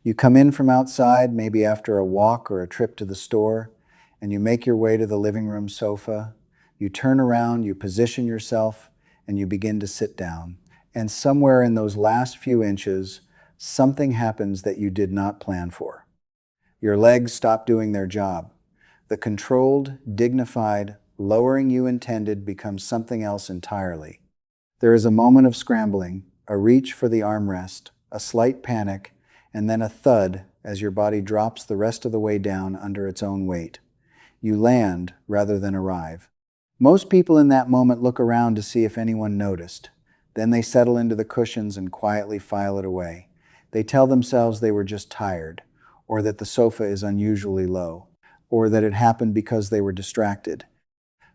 You come in from outside, maybe after a walk or a trip to the store, and you make your way to the living room sofa. You turn around, you position yourself, and you begin to sit down. And somewhere in those last few inches, something happens that you did not plan for. Your legs stop doing their job. The controlled, dignified, lowering you intended becomes something else entirely. There is a moment of scrambling, a reach for the armrest, a slight panic, and then a thud as your body drops the rest of the way down under its own weight. You land rather than arrive. Most people in that moment look around to see if anyone noticed. Then they settle into the cushions and quietly file it away. They tell themselves they were just tired, or that the sofa is unusually low, or that it happened because they were distracted.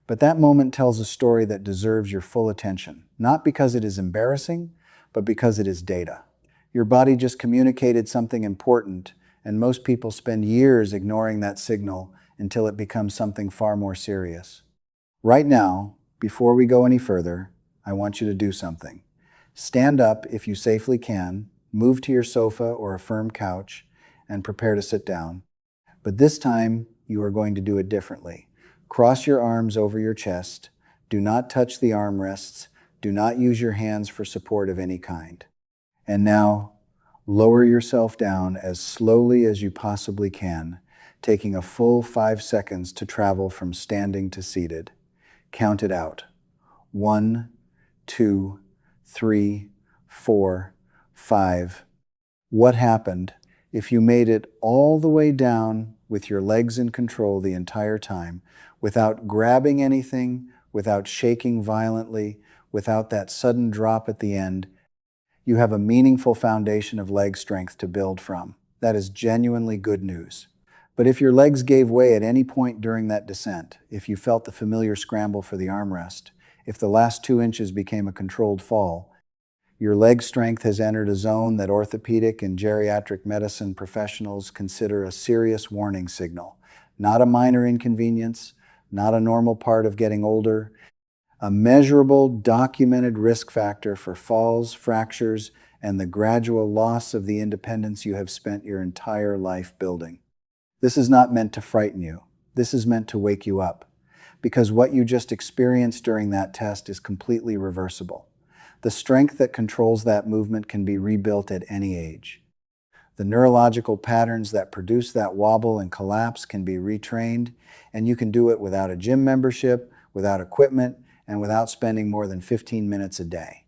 But that moment tells a story that deserves your full attention, not because it is embarrassing, but because it is data. Your body just communicated something important, and most people spend years ignoring that signal until it becomes something far more serious. Right now, before we go any further, I want you to do something. Stand up if you safely can, move to your sofa or a firm couch, and prepare to sit down. But this time, you are going to do it differently. Cross your arms over your chest. Do not touch the armrests. Do not use your hands for support of any kind. And now, lower yourself down as slowly as you possibly can, taking a full 5 seconds to travel from standing to seated. Count it out. 1, 2, 3, 4, 5. What happened if you made it all the way down with your legs in control the entire time, without grabbing anything, without shaking violently, without that sudden drop at the end? You have a meaningful foundation of leg strength to build from. That is genuinely good news. But if your legs gave way at any point during that descent, if you felt the familiar scramble for the armrest, if the last 2 inches became a controlled fall, your leg strength has entered a zone that orthopedic and geriatric medicine professionals consider a serious warning signal. Not a minor inconvenience, not a normal part of getting older, a measurable, documented risk factor for falls, fractures, and the gradual loss of the independence you have spent your entire life building. This is not meant to frighten you. This is meant to wake you up, because what you just experienced during that test is completely reversible. The strength that controls that movement can be rebuilt at any age. The neurological patterns that produce that wobble and collapse can be retrained, and you can do it without a gym membership, without equipment, and without spending more than 15 minutes a day.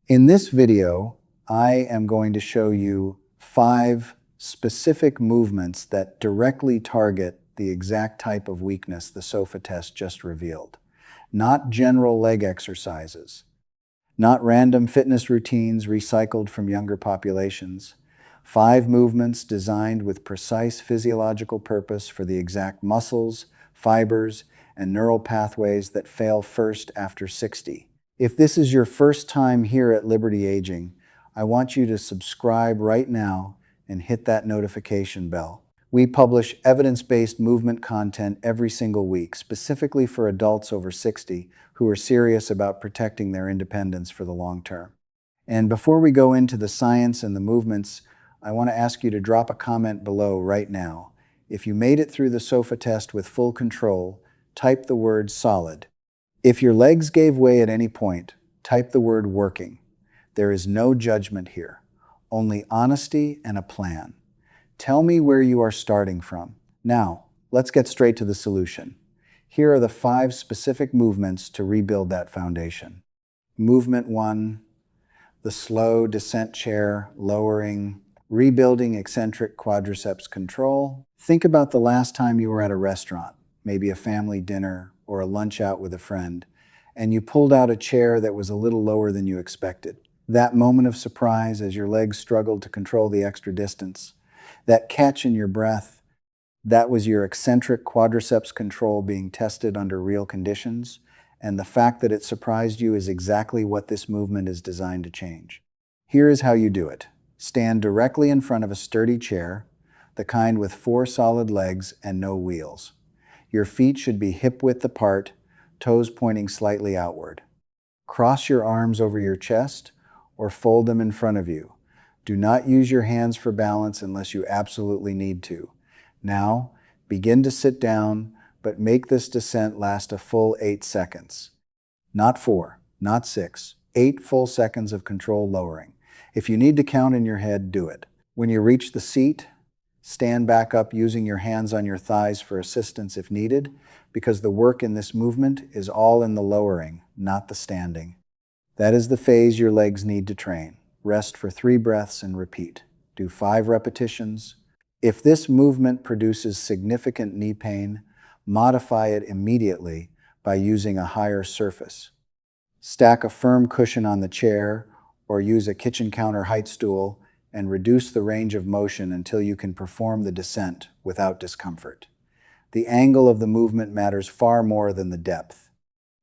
In this video, I am going to show you 5 specific movements that directly target the exact type of weakness the SOFA test just revealed. Not general leg exercises, not random fitness routines recycled from younger populations. 5 movements designed with precise physiological purpose for the exact muscles, fibers, and neural pathways that fail first after 60. If this is your first time here at Liberty Aging, I want you to subscribe right now and hit that notification bell. We publish evidence-based movement content every single week, specifically for adults over 60 who are serious about protecting their independence for the long term. And before we go into the science and the movements, I want to ask you to drop a comment below right now. If you made it through the SOFA test with full control, type the word solid. If your legs gave way at any point, type the word working. There is no judgment here, only honesty and a plan. Tell me where you are starting from. Now, let's get straight to the solution. Here are the 5 specific movements to rebuild that foundation. Movement 1, the slow descent chair, lowering, rebuilding eccentric quadriceps control. Think about the last time you were at a restaurant, maybe a family dinner or a lunch out with a friend, and you pulled out a chair that was a little lower than you expected. That moment of surprise as your legs struggled to control the extra distance, that catch in your breath, that was your eccentric quadriceps control being tested under real conditions, and the fact that it surprised you is exactly what this movement is designed to change. Here is how you do it. Stand directly in front of a sturdy chair, the kind with 4 solid legs and no wheels. Your feet should be hip-width apart, toes pointing slightly outward. Cross your arms over your chest or fold them in front of you. Do not use your hands for balance unless you absolutely need to. Now, begin to sit down, but make this descent last a full 8 seconds. Not 4, not 6, 8 full seconds of controlled lowering. If you need to count in your head, do it. When you reach the seat, stand back up using your hands on your thighs for assistance if needed, because the work in this movement is all in the lowering, not the standing. That is the phase your legs need to train. Rest for 3 breaths and repeat. Do 5 repetitions. If this movement produces significant knee pain, modify it immediately by using a higher surface. Stack a firm cushion on the chair or use a kitchen counter height stool and reduce the range of motion until you can perform the descent without discomfort. The angle of the movement matters far more than the depth.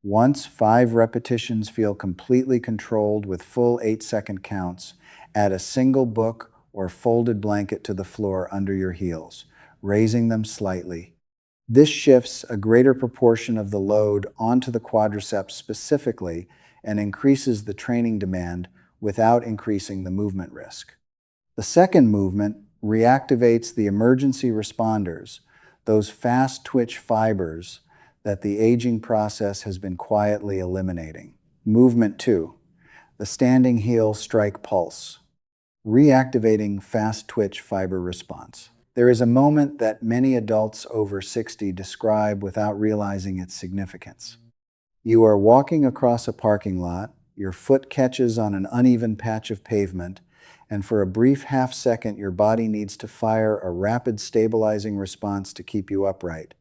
Once 5 repetitions feel completely controlled with full 8-second counts, add a single book or folded blanket to the floor under your heels, raising them slightly. This shifts a greater proportion of the load onto the quadriceps specifically and increases the training demand without increasing the movement risk. The second movement reactivates the emergency responders, those fast twitch fibers that the aging process has been quietly eliminating. Movement 2, the standing heel strike pulse, reactivating fast twitch fiber response. There is a moment that many adults over 60 describe without realizing its significance. You are walking across a parking lot, your foot catches on an uneven patch of pavement, and for a brief half-second your body needs to fire a rapid stabilizing response to keep you upright.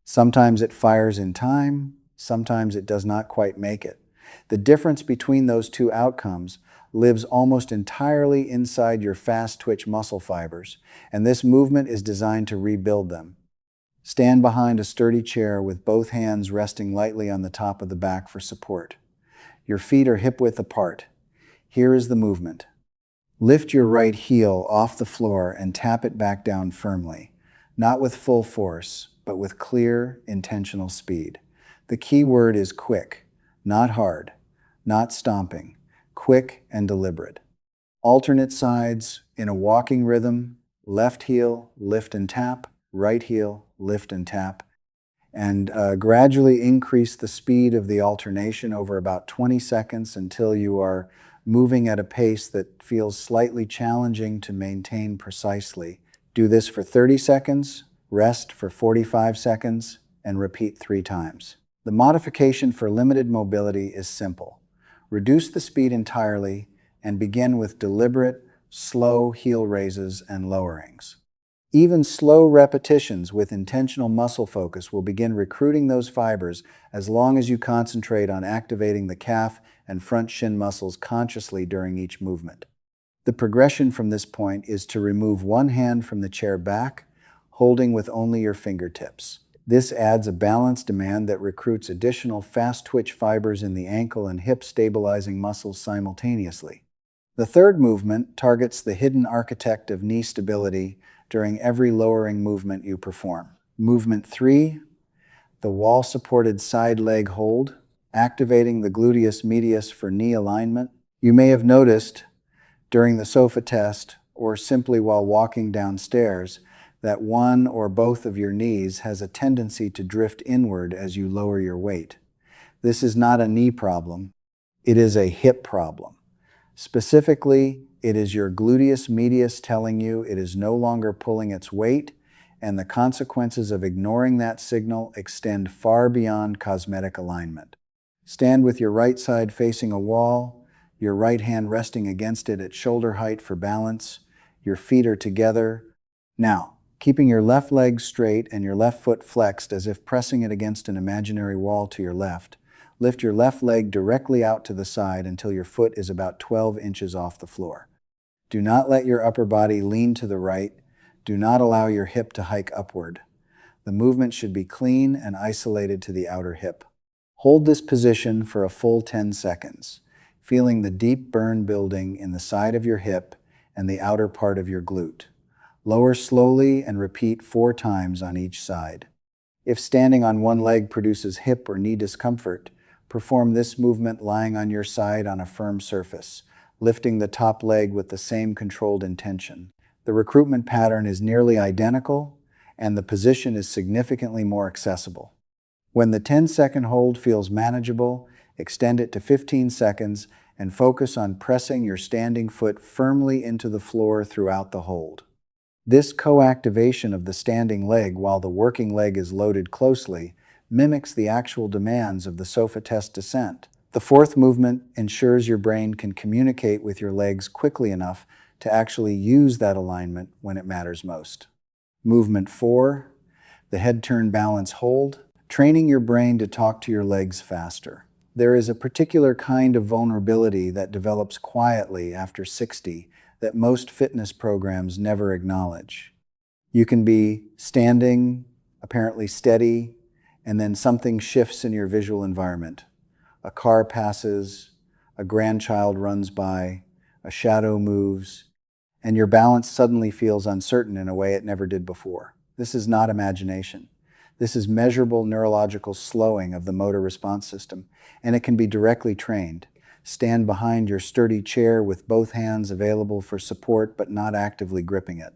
Sometimes it fires in time, sometimes it does not quite make it. The difference between those two outcomes lives almost entirely inside your fast twitch muscle fibers, and this movement is designed to rebuild them. Stand behind a sturdy chair with both hands resting lightly on the top of the back for support. Your feet are hip-width apart. Here is the movement. Lift your right heel off the floor and tap it back down firmly, not with full force, but with clear, intentional speed. The key word is quick, not hard, not stomping, quick and deliberate. Alternate sides in a walking rhythm: left heel, lift and tap, right heel, lift and tap, and gradually increase the speed of the alternation over about 20 seconds until you are moving at a pace that feels slightly challenging to maintain precisely. Do this for 30 seconds, rest for 45 seconds, and repeat 3 times. The modification for limited mobility is simple. Reduce the speed entirely and begin with deliberate, slow heel raises and lowerings. Even slow repetitions with intentional muscle focus will begin recruiting those fibers as long as you concentrate on activating the calf and front shin muscles consciously during each movement. The progression from this point is to remove one hand from the chair back, holding with only your fingertips. This adds a balance demand that recruits additional fast twitch fibers in the ankle and hip stabilizing muscles simultaneously. The third movement targets the hidden architect of knee stability during every lowering movement you perform. Movement 3, the wall-supported side leg hold, activating the gluteus medius for knee alignment. You may have noticed during the sofa test or simply while walking downstairs that one or both of your knees has a tendency to drift inward as you lower your weight. This is not a knee problem, it is a hip problem. Specifically, it is your gluteus medius telling you it is no longer pulling its weight, and the consequences of ignoring that signal extend far beyond cosmetic alignment. Stand with your right side facing a wall, your right hand resting against it at shoulder height for balance. Your feet are together. Now, keeping your left leg straight and your left foot flexed as if pressing it against an imaginary wall to your left, lift your left leg directly out to the side until your foot is about 12 inches off the floor. Do not let your upper body lean to the right. Do not allow your hip to hike upward. The movement should be clean and isolated to the outer hip. Hold this position for a full 10 seconds, feeling the deep burn building in the side of your hip and the outer part of your glute. Lower slowly and repeat 4 times on each side. If standing on one leg produces hip or knee discomfort, perform this movement lying on your side on a firm surface, lifting the top leg with the same controlled intention. The recruitment pattern is nearly identical, and the position is significantly more accessible. When the 10-second hold feels manageable, extend it to 15 seconds and focus on pressing your standing foot firmly into the floor throughout the hold. This co-activation of the standing leg while the working leg is loaded closely mimics the actual demands of the sofa test descent. The fourth movement ensures your brain can communicate with your legs quickly enough to actually use that alignment when it matters most. Movement 4, the head turn balance hold, training your brain to talk to your legs faster. There is a particular kind of vulnerability that develops quietly after 60 that most fitness programs never acknowledge. You can be standing, apparently steady, and then something shifts in your visual environment. A car passes, a grandchild runs by, a shadow moves, and your balance suddenly feels uncertain in a way it never did before. This is not imagination. This is measurable neurological slowing of the motor response system, and it can be directly trained. Stand behind your sturdy chair with both hands available for support but not actively gripping it.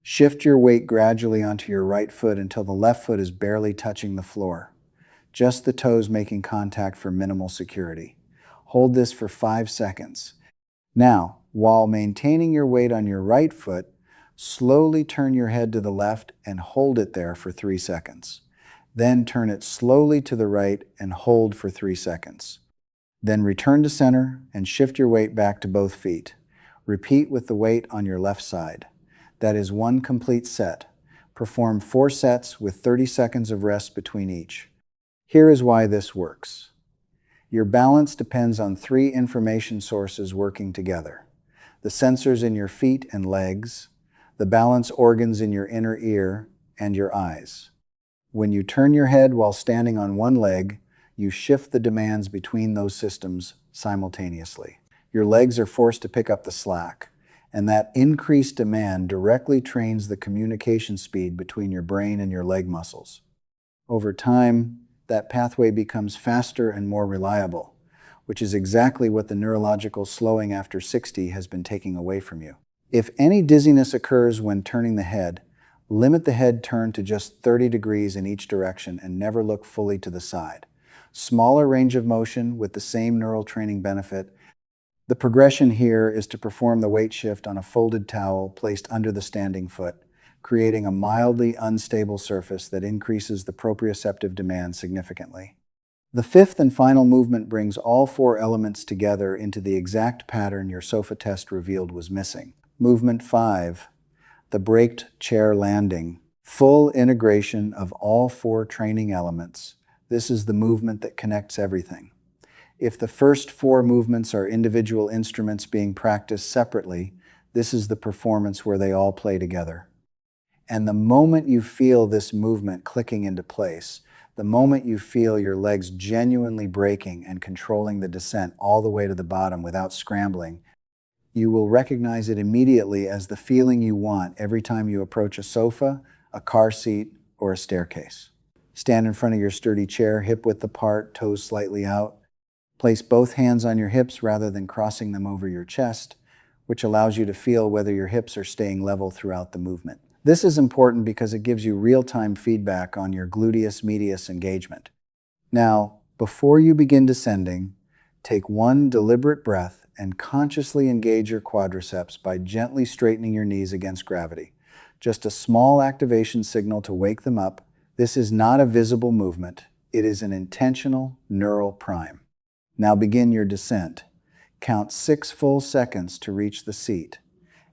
Shift your weight gradually onto your right foot until the left foot is barely touching the floor, just the toes making contact for minimal security. Hold this for 5 seconds. Now, while maintaining your weight on your right foot, slowly turn your head to the left and hold it there for 3 seconds. Then turn it slowly to the right and hold for 3 seconds. Then return to center and shift your weight back to both feet. Repeat with the weight on your left side. That is one complete set. Perform 4 sets with 30 seconds of rest between each. Here is why this works. Your balance depends on 3 information sources working together: the sensors in your feet and legs, the balance organs in your inner ear, and your eyes. When you turn your head while standing on one leg, you shift the demands between those systems simultaneously. Your legs are forced to pick up the slack, and that increased demand directly trains the communication speed between your brain and your leg muscles. Over time, that pathway becomes faster and more reliable, which is exactly what the neurological slowing after 60 has been taking away from you. If any dizziness occurs when turning the head, limit the head turn to just 30 degrees in each direction and never look fully to the side. Smaller range of motion with the same neural training benefit. The progression here is to perform the weight shift on a folded towel placed under the standing foot, creating a mildly unstable surface that increases the proprioceptive demand significantly. The fifth and final movement brings all 4 elements together into the exact pattern your sofa test revealed was missing. Movement 5, the braked chair landing. Full integration of all 4 training elements. This is the movement that connects everything. If the first 4 movements are individual instruments being practiced separately, this is the performance where they all play together. And the moment you feel this movement clicking into place, the moment you feel your legs genuinely braking and controlling the descent all the way to the bottom without scrambling, you will recognize it immediately as the feeling you want every time you approach a sofa, a car seat, or a staircase. Stand in front of your sturdy chair, hip width apart, toes slightly out. Place both hands on your hips rather than crossing them over your chest, which allows you to feel whether your hips are staying level throughout the movement. This is important because it gives you real-time feedback on your gluteus medius engagement. Now, before you begin descending, take one deliberate breath and consciously engage your quadriceps by gently straightening your knees against gravity. Just a small activation signal to wake them up. This is not a visible movement. It is an intentional neural prime. Now begin your descent. Count 6 full seconds to reach the seat.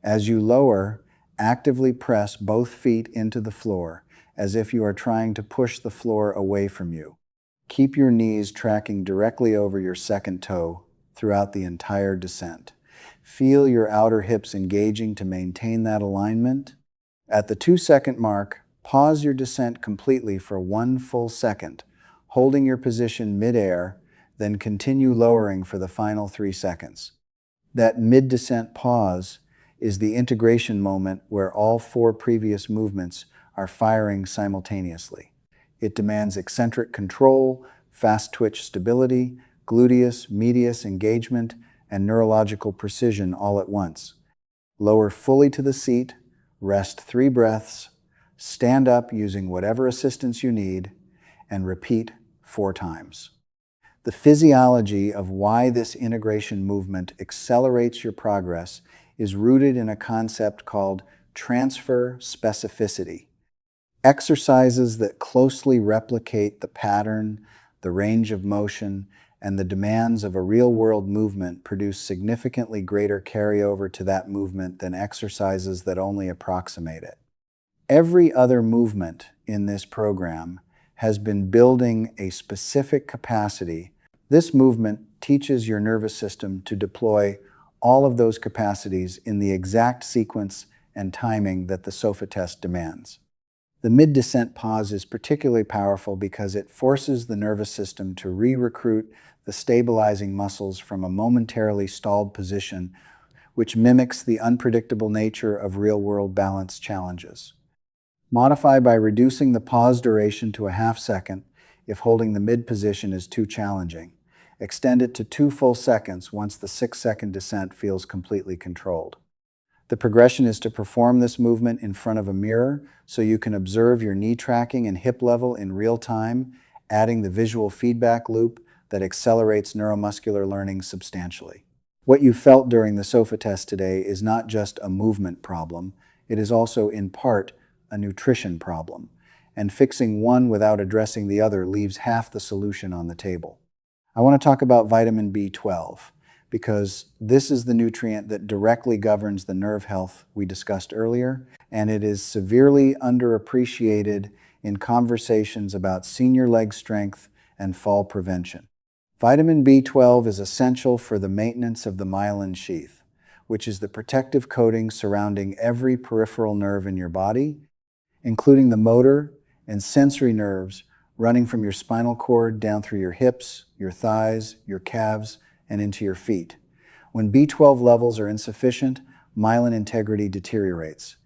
As you lower, actively press both feet into the floor as if you are trying to push the floor away from you. Keep your knees tracking directly over your second toe throughout the entire descent. Feel your outer hips engaging to maintain that alignment. At the 2-second mark, pause your descent completely for 1 full second, holding your position mid-air, then continue lowering for the final 3 seconds. That mid-descent pause is the integration moment where all 4 previous movements are firing simultaneously. It demands eccentric control, fast twitch stability, gluteus medius engagement, and neurological precision all at once. Lower fully to the seat, rest 3 breaths, stand up using whatever assistance you need, and repeat 4 times. The physiology of why this integration movement accelerates your progress is rooted in a concept called transfer specificity. Exercises that closely replicate the pattern, the range of motion, and the demands of a real-world movement produce significantly greater carryover to that movement than exercises that only approximate it. Every other movement in this program has been building a specific capacity. This movement teaches your nervous system to deploy all of those capacities in the exact sequence and timing that the SOFA test demands. The mid-descent pause is particularly powerful because it forces the nervous system to re-recruit the stabilizing muscles from a momentarily stalled position, which mimics the unpredictable nature of real-world balance challenges. Modify by reducing the pause duration to a half second if holding the mid position is too challenging. Extend it to 2 full seconds once the 6-second descent feels completely controlled. The progression is to perform this movement in front of a mirror so you can observe your knee tracking and hip level in real time, adding the visual feedback loop that accelerates neuromuscular learning substantially. What you felt during the SOFA test today is not just a movement problem, it is also in part a nutrition problem, and fixing one without addressing the other leaves half the solution on the table. I want to talk about vitamin B12 because this is the nutrient that directly governs the nerve health we discussed earlier, and it is severely underappreciated in conversations about senior leg strength and fall prevention. Vitamin B12 is essential for the maintenance of the myelin sheath, which is the protective coating surrounding every peripheral nerve in your body, including the motor and sensory nerves running from your spinal cord down through your hips, your thighs, your calves, and into your feet. When B12 levels are insufficient, myelin integrity deteriorates.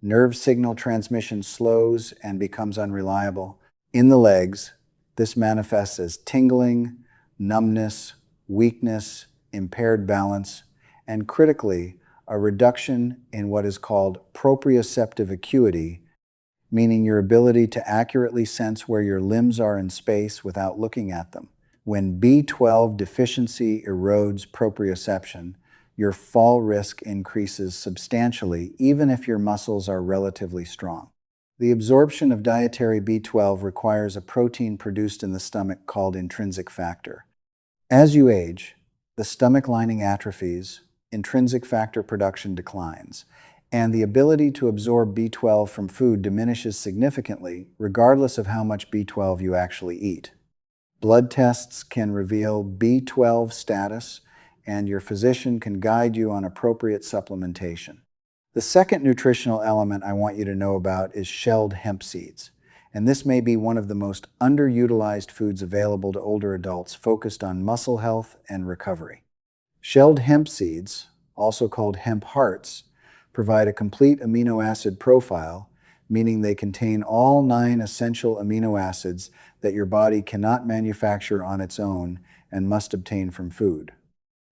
Nerve signal transmission slows and becomes unreliable. In the legs, this manifests as tingling, numbness, weakness, impaired balance, and critically, a reduction in what is called proprioceptive acuity, meaning your ability to accurately sense where your limbs are in space without looking at them. When B12 deficiency erodes proprioception, your fall risk increases substantially, even if your muscles are relatively strong. The absorption of dietary B12 requires a protein produced in the stomach called intrinsic factor. As you age, the stomach lining atrophies, intrinsic factor production declines, and the ability to absorb B12 from food diminishes significantly, regardless of how much B12 you actually eat. Blood tests can reveal B12 status, and your physician can guide you on appropriate supplementation. The second nutritional element I want you to know about is shelled hemp seeds, and this may be one of the most underutilized foods available to older adults focused on muscle health and recovery. Shelled hemp seeds, also called hemp hearts, provide a complete amino acid profile, meaning they contain all 9 essential amino acids that your body cannot manufacture on its own and must obtain from food.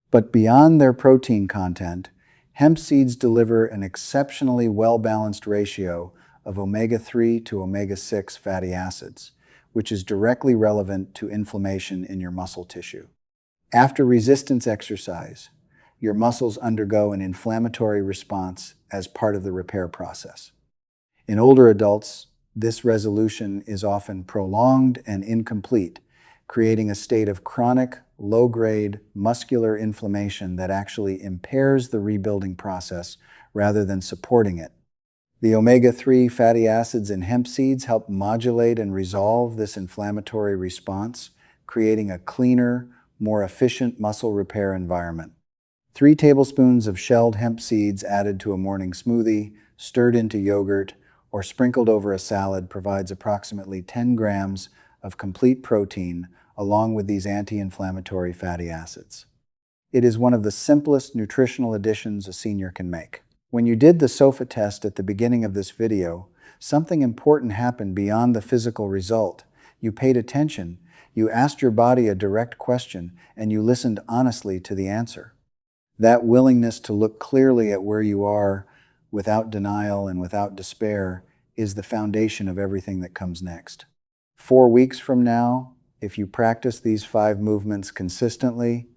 But beyond their protein content, hemp seeds deliver an exceptionally well-balanced ratio of omega-3 to omega-6 fatty acids, which is directly relevant to inflammation in your muscle tissue. After resistance exercise, your muscles undergo an inflammatory response as part of the repair process. In older adults, this resolution is often prolonged and incomplete, creating a state of chronic, low-grade muscular inflammation that actually impairs the rebuilding process rather than supporting it. The omega-3 fatty acids in hemp seeds help modulate and resolve this inflammatory response, creating a cleaner, more efficient muscle repair environment. 3 tablespoons of shelled hemp seeds added to a morning smoothie, stirred into yogurt, or sprinkled over a salad provides approximately 10 grams of complete protein along with these anti-inflammatory fatty acids. It is one of the simplest nutritional additions a senior can make. When you did the SOFA test at the beginning of this video, something important happened beyond the physical result. You paid attention, you asked your body a direct question, and you listened honestly to the answer. That willingness to look clearly at where you are without denial and without despair is the foundation of everything that comes next. 4 weeks from now, if you practice these 5 movements consistently,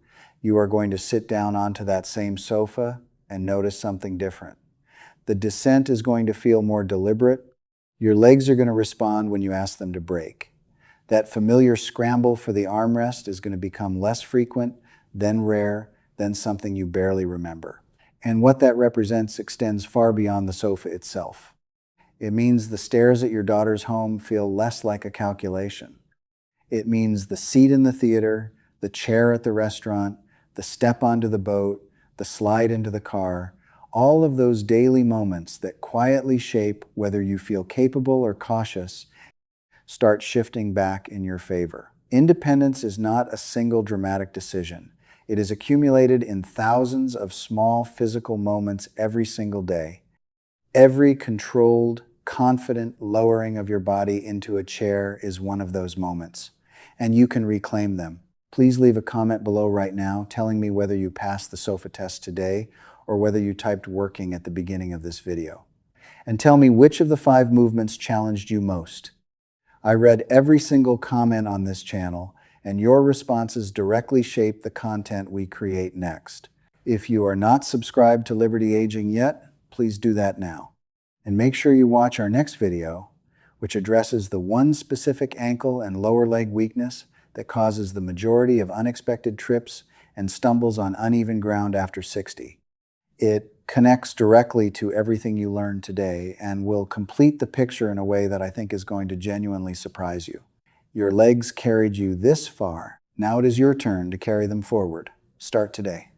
you are going to sit down onto that same sofa and notice something different. The descent is going to feel more deliberate. Your legs are going to respond when you ask them to break. That familiar scramble for the armrest is going to become less frequent, then rare, then something you barely remember. And what that represents extends far beyond the sofa itself. It means the stairs at your daughter's home feel less like a calculation. It means the seat in the theater, the chair at the restaurant, the step onto the boat, the slide into the car, all of those daily moments that quietly shape whether you feel capable or cautious start shifting back in your favor. Independence is not a single dramatic decision. It is accumulated in thousands of small physical moments every single day. Every controlled, confident lowering of your body into a chair is one of those moments, and you can reclaim them. Please leave a comment below right now telling me whether you passed the sofa test today or whether you typed working at the beginning of this video. And tell me which of the 5 movements challenged you most. I read every single comment on this channel, and your responses directly shape the content we create next. If you are not subscribed to Liberty Aging yet, please do that now. And make sure you watch our next video, which addresses the one specific ankle and lower leg weakness that causes the majority of unexpected trips and stumbles on uneven ground after 60. It connects directly to everything you learned today and will complete the picture in a way that I think is going to genuinely surprise you. Your legs carried you this far. Now it is your turn to carry them forward. Start today.